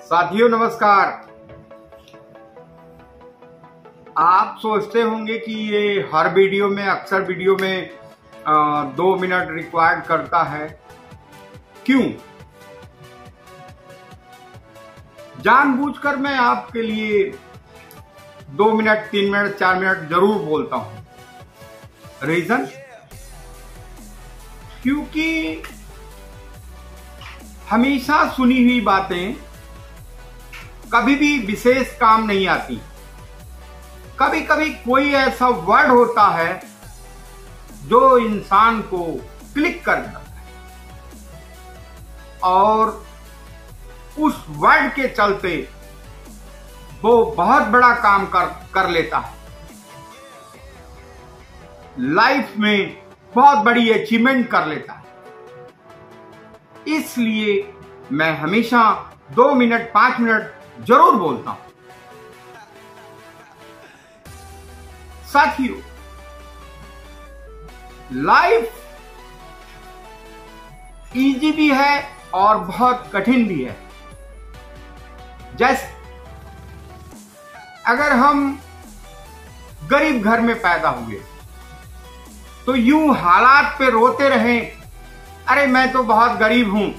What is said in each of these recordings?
साथियों नमस्कार। आप सोचते होंगे कि ये हर वीडियो में अक्सर वीडियो में 2 मिनट रिक्वायर्ड करता है। क्यों? जानबूझकर मैं आपके लिए 2 मिनट 3 मिनट 4 मिनट जरूर बोलता हूं। रीजन? क्योंकि हमेशा सुनी हुई बातें कभी भी विशेष काम नहीं आती। कभी कभी कोई ऐसा वर्ड होता है जो इंसान को क्लिक कर देता है और उस वर्ड के चलते वो बहुत बड़ा काम कर लेता है। लाइफ में बहुत बड़ी अचीवमेंट कर लेता है। इसलिए मैं हमेशा 2 मिनट 5 मिनट जरूर बोलता हूं। साथियों, लाइफ इजी भी है और बहुत कठिन भी है। जैसे अगर हम गरीब घर में पैदा हुए तो यूं हालात पे रोते रहें, अरे मैं तो बहुत गरीब हूं,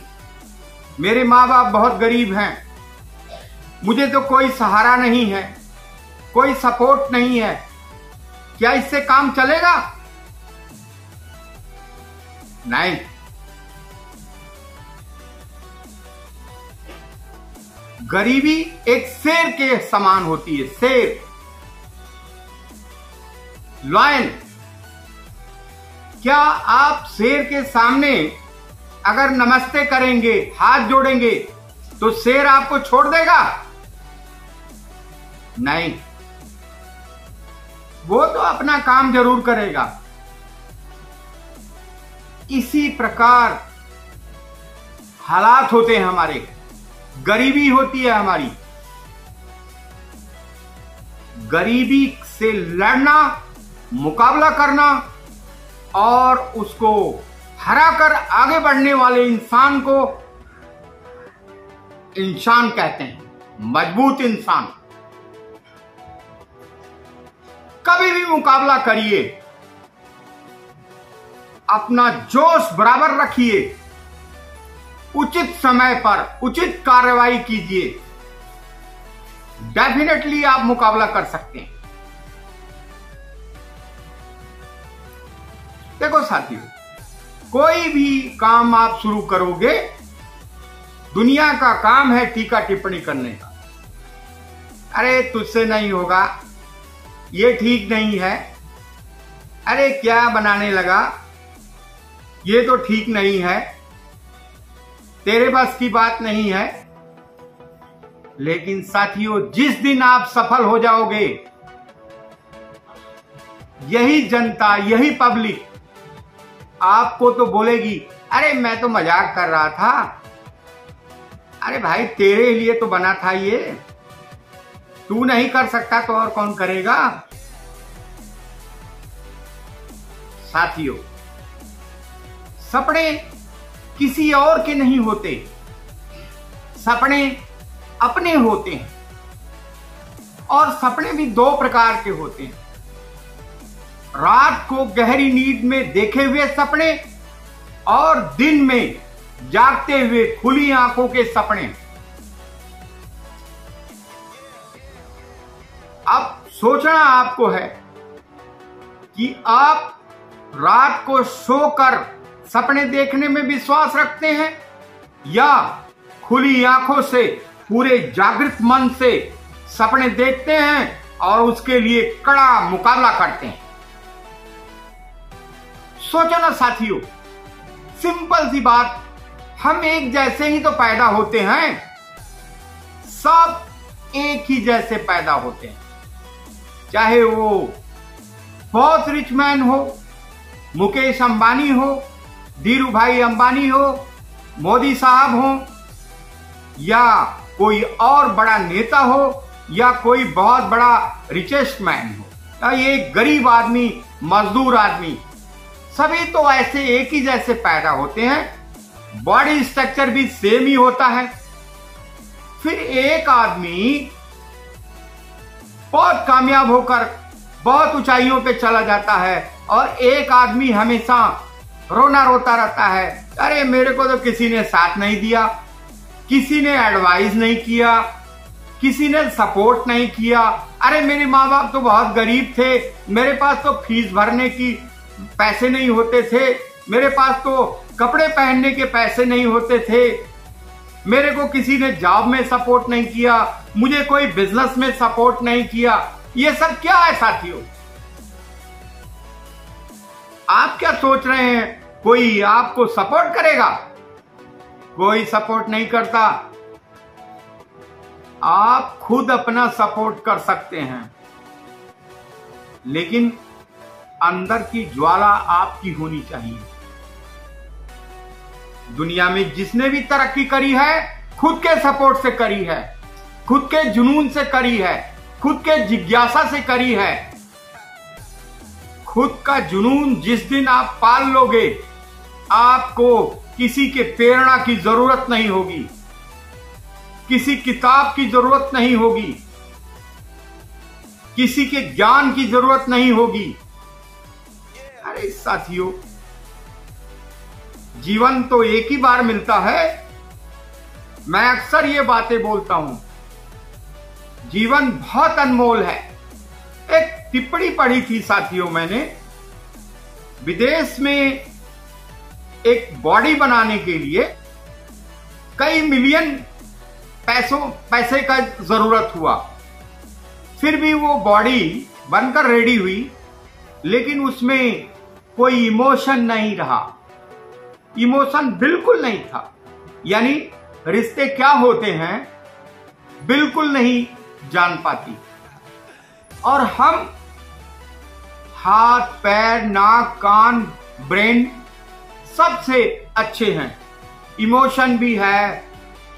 मेरे माँ बाप बहुत गरीब हैं, मुझे तो कोई सहारा नहीं है, कोई सपोर्ट नहीं है, क्या इससे काम चलेगा? नहीं। गरीबी एक शेर के समान होती है। शेर, लायन। क्या आप शेर के सामने अगर नमस्ते करेंगे, हाथ जोड़ेंगे, तो शेर आपको छोड़ देगा? नहीं, वो तो अपना काम जरूर करेगा। इसी प्रकार हालात होते हैं हमारे, गरीबी होती है हमारी। गरीबी से लड़ना, मुकाबला करना और उसको हराकर आगे बढ़ने वाले इंसान को इंसान कहते हैं, मजबूत इंसान। कभी भी मुकाबला करिए, अपना जोश बराबर रखिए, उचित समय पर उचित कार्रवाई कीजिए, डेफिनेटली आप मुकाबला कर सकते हैं। देखो साथियों, कोई भी काम आप शुरू करोगे, दुनिया का काम है टीका टिप्पणी करने का। अरे तुझसे नहीं होगा, ये ठीक नहीं है, अरे क्या बनाने लगा, ये तो ठीक नहीं है, तेरे बस की बात नहीं है। लेकिन साथियों, जिस दिन आप सफल हो जाओगे, यही जनता, यही पब्लिक आपको तो बोलेगी, अरे मैं तो मजाक कर रहा था, अरे भाई तेरे लिए तो बना था ये, तू नहीं कर सकता तो और कौन करेगा? साथियों, सपने किसी और के नहीं होते, सपने अपने होते हैं। और सपने भी 2 प्रकार के होते हैं। रात को गहरी नींद में देखे हुए सपने और दिन में जागते हुए खुली आंखों के सपने। अब सोचना आपको है कि आप रात को सोकर सपने देखने में विश्वास रखते हैं या खुली आंखों से पूरे जागृत मन से सपने देखते हैं और उसके लिए कड़ा मुकाबला करते हैं। सोचो ना साथियों, सिंपल सी बात, हम एक जैसे ही तो पैदा होते हैं, सब एक ही जैसे पैदा होते हैं। चाहे वो बहुत रिच मैन हो, मुकेश अंबानी हो, धीरू भाई अंबानी हो, मोदी साहब हो, या कोई और बड़ा नेता हो, या कोई बहुत बड़ा रिचेस्ट मैन हो, या ये गरीब आदमी, मजदूर आदमी, सभी तो ऐसे एक ही जैसे पैदा होते हैं। बॉडी स्ट्रक्चर भी सेम ही होता है, फिर एक आदमी बहुत कामयाब होकर बहुत ऊंचाइयों पे चला जाता है और एक आदमी हमेशा रोना रोता रहता है, अरे मेरे को तो किसी ने साथ नहीं दिया, किसी ने एडवाइस नहीं किया, किसी ने सपोर्ट नहीं किया, अरे मेरे माँ बाप तो बहुत गरीब थे, मेरे पास तो फीस भरने की पैसे नहीं होते थे, मेरे पास तो कपड़े पहनने के पैसे नहीं होते थे, मेरे को किसी ने जॉब में सपोर्ट नहीं किया, मुझे कोई बिजनेस में सपोर्ट नहीं किया। ये सब क्या है साथियों? आप क्या सोच रहे हैं कोई आपको सपोर्ट करेगा? कोई सपोर्ट नहीं करता। आप खुद अपना सपोर्ट कर सकते हैं, लेकिन अंदर की ज्वाला आपकी होनी चाहिए। दुनिया में जिसने भी तरक्की करी है खुद के सपोर्ट से करी है, खुद के जुनून से करी है, खुद के जिज्ञासा से करी है। खुद का जुनून जिस दिन आप पाल लोगे, आपको किसी के प्रेरणा की जरूरत नहीं होगी, किसी किताब की जरूरत नहीं होगी, किसी के ज्ञान की जरूरत नहीं होगी। अरे साथियों, जीवन तो एक ही बार मिलता है। मैं अक्सर ये बातें बोलता हूं, जीवन बहुत अनमोल है। एक टिप्पणी पढ़ी थी साथियों मैंने, विदेश में एक बॉडी बनाने के लिए कई मिलियन पैसे का जरूरत हुआ, फिर भी वो बॉडी बनकर रेडी हुई, लेकिन उसमें कोई इमोशन नहीं रहा, इमोशन बिल्कुल नहीं था। यानी रिश्ते क्या होते हैं बिल्कुल नहीं जान पाती। और हम हाथ पैर नाक कान ब्रेन सबसे अच्छे हैं, इमोशन भी है,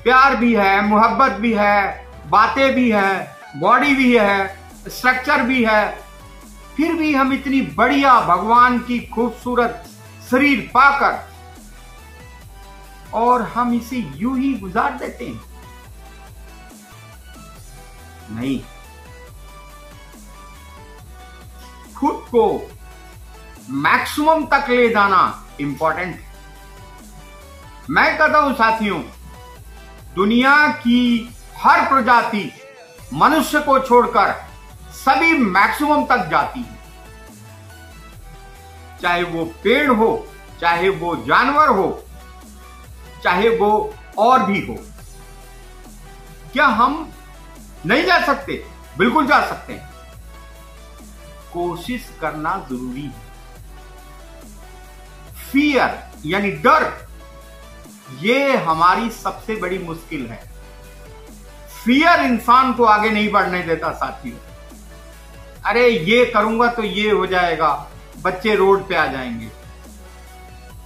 प्यार भी है, मोहब्बत भी है, बातें भी है, बॉडी भी है, स्ट्रक्चर भी है, फिर भी हम इतनी बढ़िया भगवान की खूबसूरत शरीर पाकर और हम इसे यूं ही गुजार देते हैं। नहीं, खुद को मैक्सिमम तक ले जाना इंपॉर्टेंट है। मैं कहता हूं साथियों, दुनिया की हर प्रजाति मनुष्य को छोड़कर सभी मैक्सिमम तक जाती है, चाहे वो पेड़ हो, चाहे वो जानवर हो, चाहे वो और भी हो। क्या हम नहीं जा सकते? बिल्कुल जा सकते हैं। कोशिश करना जरूरी है। फियर यानी डर, ये हमारी सबसे बड़ी मुश्किल है। फियर इंसान को आगे नहीं बढ़ने देता साथियों। अरे ये करूंगा तो ये हो जाएगा, बच्चे रोड पे आ जाएंगे।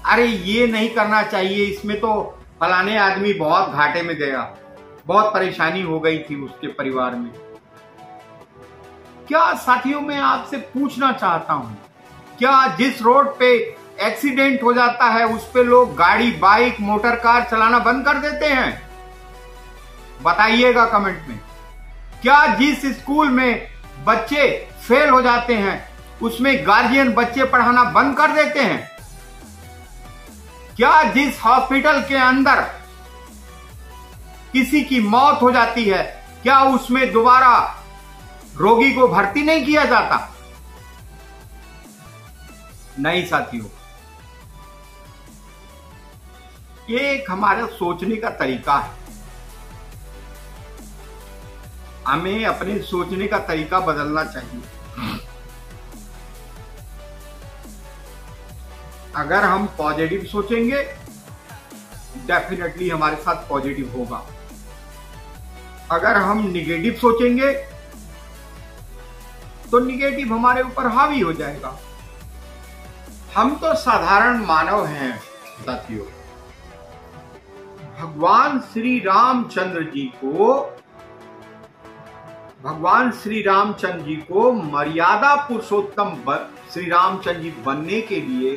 अरे ये नहीं करना चाहिए, इसमें तो फलाने आदमी बहुत घाटे में गया, बहुत परेशानी हो गई थी उसके परिवार में। क्या साथियों, मैं आपसे पूछना चाहता हूं, क्या जिस रोड पे एक्सीडेंट हो जाता है उस पे लोग गाड़ी बाइक मोटर कार चलाना बंद कर देते हैं? बताइएगा कमेंट में। क्या जिस स्कूल में बच्चे फेल हो जाते हैं उसमें गार्जियन बच्चे पढ़ाना बंद कर देते हैं? क्या जिस हॉस्पिटल के अंदर किसी की मौत हो जाती है, क्या उसमें दोबारा रोगी को भर्ती नहीं किया जाता? नहीं साथियों, ये एक हमारा सोचने का तरीका है। हमें अपने सोचने का तरीका बदलना चाहिए। अगर हम पॉजिटिव सोचेंगे, डेफिनेटली हमारे साथ पॉजिटिव होगा। अगर हम निगेटिव सोचेंगे तो निगेटिव हमारे ऊपर हावी हो जाएगा। हम तो साधारण मानव हैं साथियों। भगवान श्री रामचंद्र जी को मर्यादा पुरुषोत्तम श्री रामचंद्र जी बनने के लिए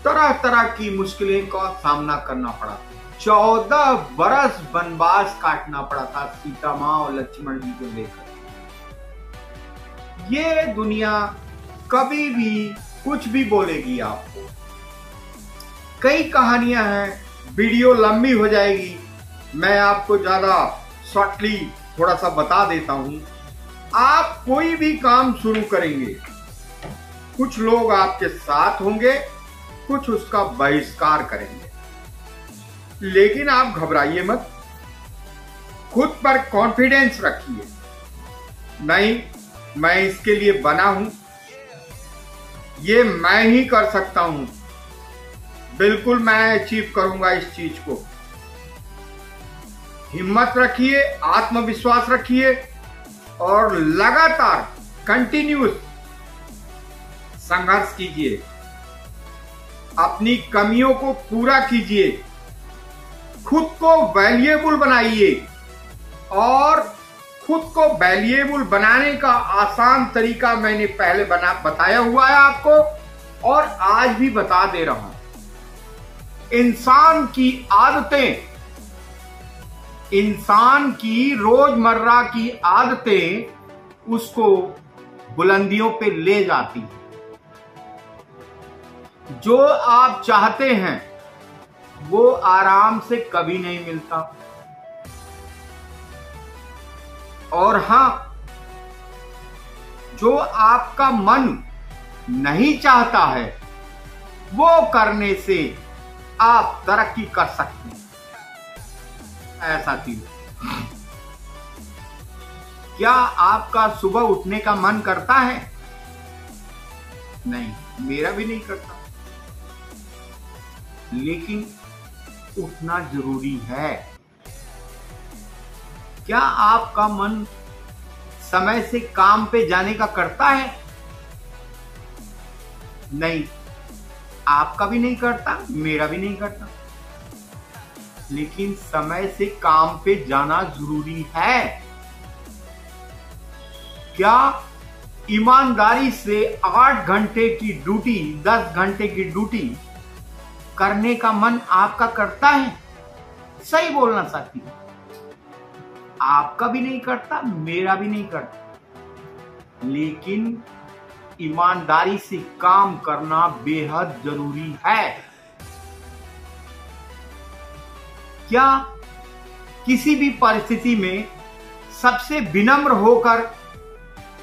तरह तरह की मुश्किलें का सामना करना पड़ा। 14 बरस वनवास काटना पड़ा था सीता मां और लक्ष्मण जी को लेकर। ये दुनिया कभी भी कुछ भी बोलेगी आपको। कई कहानियां हैं, वीडियो लंबी हो जाएगी, मैं आपको ज्यादा शॉर्टली थोड़ा सा बता देता हूं। आप कोई भी काम शुरू करेंगे, कुछ लोग आपके साथ होंगे, कुछ उसका बहिष्कार करेंगे, लेकिन आप घबराइए मत, खुद पर कॉन्फिडेंस रखिए। नहीं, मैं इसके लिए बना हूं, ये मैं ही कर सकता हूं, बिल्कुल मैं अचीव करूंगा इस चीज को। हिम्मत रखिए, आत्मविश्वास रखिए और लगातार कंटिन्यूस संघर्ष कीजिए, अपनी कमियों को पूरा कीजिए, खुद को वैल्यूएबल बनाइए। और खुद को वैल्यूएबल बनाने का आसान तरीका मैंने पहले बताया हुआ है आपको, और आज भी बता दे रहा हूं। इंसान की आदतें, इंसान की रोजमर्रा की आदतें उसको बुलंदियों पे ले जाती हैं। जो आप चाहते हैं वो आराम से कभी नहीं मिलता। और हां, जो आपका मन नहीं चाहता है वो करने से आप तरक्की कर सकते हैं। ऐसा थी। क्या आपका सुबह उठने का मन करता है? नहीं, मेरा भी नहीं करता, लेकिन उठना जरूरी है। क्या आपका मन समय से काम पे जाने का करता है? नहीं, आपका भी नहीं करता, मेरा भी नहीं करता, लेकिन समय से काम पे जाना जरूरी है। क्या ईमानदारी से 8 घंटे की ड्यूटी, 10 घंटे की ड्यूटी करने का मन आपका करता है? सही बोलना साथी, आपका भी नहीं करता, मेरा भी नहीं करता, लेकिन ईमानदारी से काम करना बेहद जरूरी है। क्या किसी भी परिस्थिति में सबसे विनम्र होकर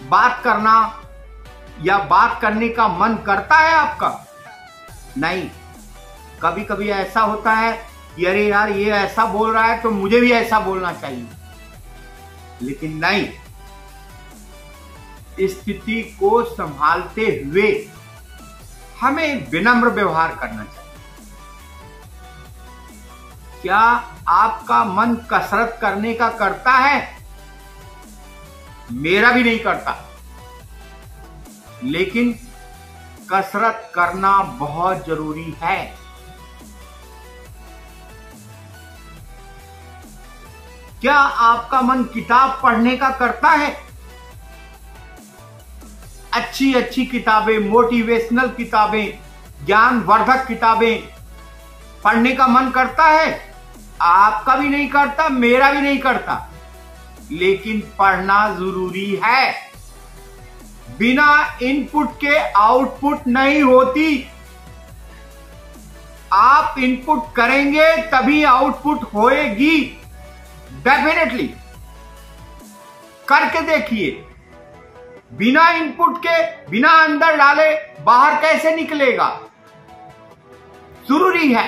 बात करना या बात करने का मन करता है आपका? नहीं, कभी कभी ऐसा होता है कि अरे यार ये ऐसा बोल रहा है तो मुझे भी ऐसा बोलना चाहिए, लेकिन नहीं, स्थिति को संभालते हुए हमें विनम्र व्यवहार करना चाहिए। क्या आपका मन कसरत करने का करता है? मेरा भी नहीं करता, लेकिन कसरत करना बहुत जरूरी है। क्या आपका मन किताब पढ़ने का करता है? अच्छी अच्छी किताबें, मोटिवेशनल किताबें, ज्ञानवर्धक किताबें पढ़ने का मन करता है? आपका भी नहीं करता, मेरा भी नहीं करता, लेकिन पढ़ना जरूरी है। बिना इनपुट के आउटपुट नहीं होती। आप इनपुट करेंगे तभी आउटपुट होएगी, डेफिनेटली। करके देखिए, बिना इनपुट के, बिना अंदर डाले बाहर कैसे निकलेगा? जरूरी है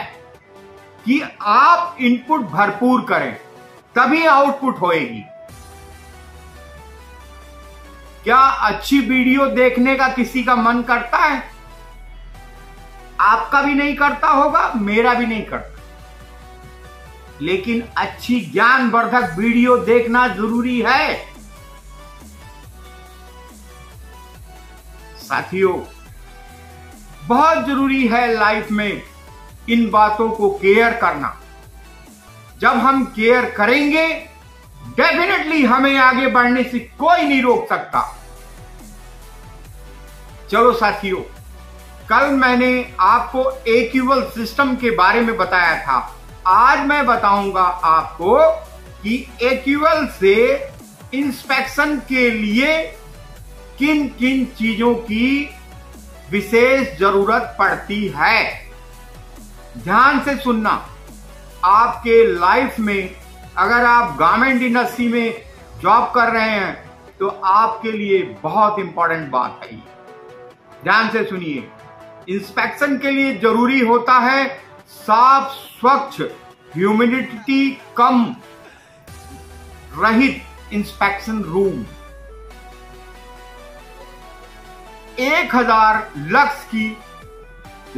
कि आप इनपुट भरपूर करें, तभी आउटपुट होएगी। क्या अच्छी वीडियो देखने का किसी का मन करता है? आपका भी नहीं करता होगा, मेरा भी नहीं करता, लेकिन अच्छी ज्ञानवर्धक वीडियो देखना जरूरी है। साथियों, बहुत जरूरी है लाइफ में इन बातों को केयर करना। जब हम केयर करेंगे, डेफिनेटली हमें आगे बढ़ने से कोई नहीं रोक सकता। चलो साथियों, कल मैंने आपको एक्यूएल सिस्टम के बारे में बताया था। आज मैं बताऊंगा आपको कि एक्यूएल से इंस्पेक्शन के लिए किन किन चीजों की विशेष जरूरत पड़ती है। ध्यान से सुनना। आपके लाइफ में अगर आप गारमेंट इंडस्ट्री में जॉब कर रहे हैं तो आपके लिए बहुत इंपॉर्टेंट बात है। ध्यान से सुनिए। इंस्पेक्शन के लिए जरूरी होता है साफ स्वच्छ ह्यूमिडिटी कम रहित इंस्पेक्शन रूम। 1000 लक्स की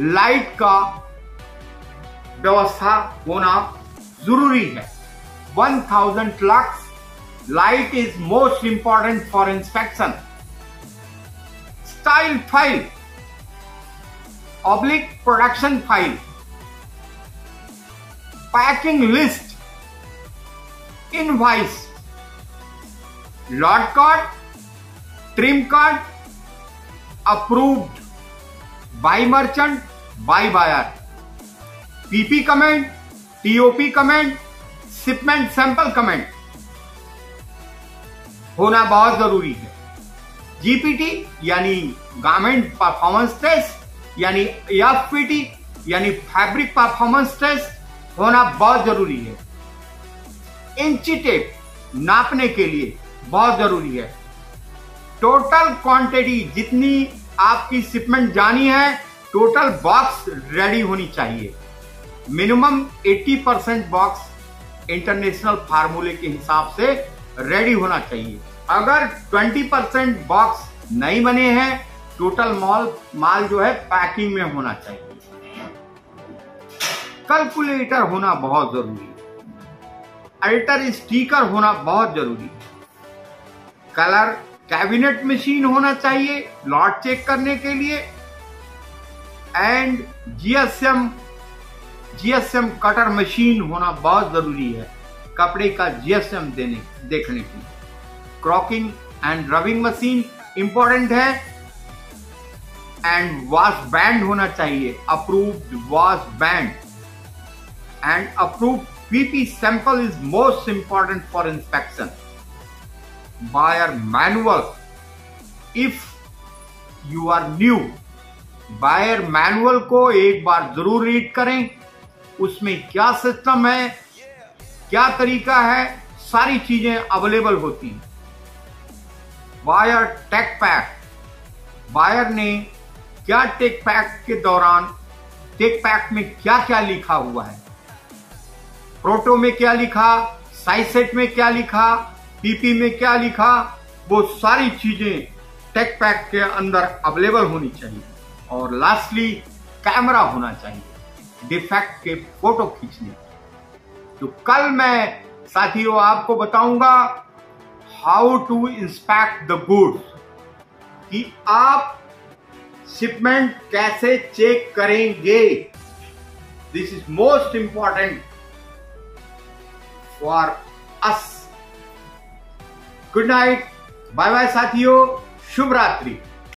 लाइट का व्यवस्था होना जरूरी है। 1000 lux light is most important for inspection. Style file oblique production file, packing list, invoice, lot card, trim card, approved by merchant, by buyer, PP comment, TOP comment, shipment sample comment होना बहुत जरूरी है। GPT यानी garment performance test यानी FPT यानी fabric performance test होना बहुत जरूरी है। इंची टेप नापने के लिए बहुत जरूरी है। टोटल क्वांटिटी जितनी आपकी शिपमेंट जानी है, टोटल बॉक्स रेडी होनी चाहिए। मिनिमम 80% बॉक्स इंटरनेशनल फार्मूले के हिसाब से रेडी होना चाहिए। अगर 20% बॉक्स नहीं बने हैं, टोटल माल जो है पैकिंग में होना चाहिए। कैलकुलेटर होना बहुत जरूरी है। अल्टर स्टिकर होना बहुत जरूरी है। कलर कैबिनेट मशीन होना चाहिए लॉट चेक करने के लिए। एंड जीएसएम कटर मशीन होना बहुत जरूरी है कपड़े का जीएसएम देखने के लिए। Crocking and rubbing machine important है। एंड वॉश बैंड होना चाहिए, approved wash band. And approved PP sample is most important for inspection. Buyer manual, if you are new, buyer manual को एक बार जरूर रीड करें। उसमें क्या सिस्टम है, क्या तरीका है, सारी चीजें अवेलेबल होती हैं। बायर टेक पैक, बायर ने क्या टेक पैक के दौरान टेक पैक में क्या क्या लिखा हुआ है, प्रोटो में क्या लिखा, साइज सेट में क्या लिखा, पीपी में क्या लिखा, वो सारी चीजें टेक पैक के अंदर अवेलेबल होनी चाहिए। और लास्टली कैमरा होना चाहिए डिफेक्ट के फोटो खींचने। तो कल मैं साथियों आपको बताऊंगा how to inspect the goods, कि आप शिपमेंट कैसे चेक करेंगे। This is most important for us. Good night, bye bye साथियों, शुभ रात्रि।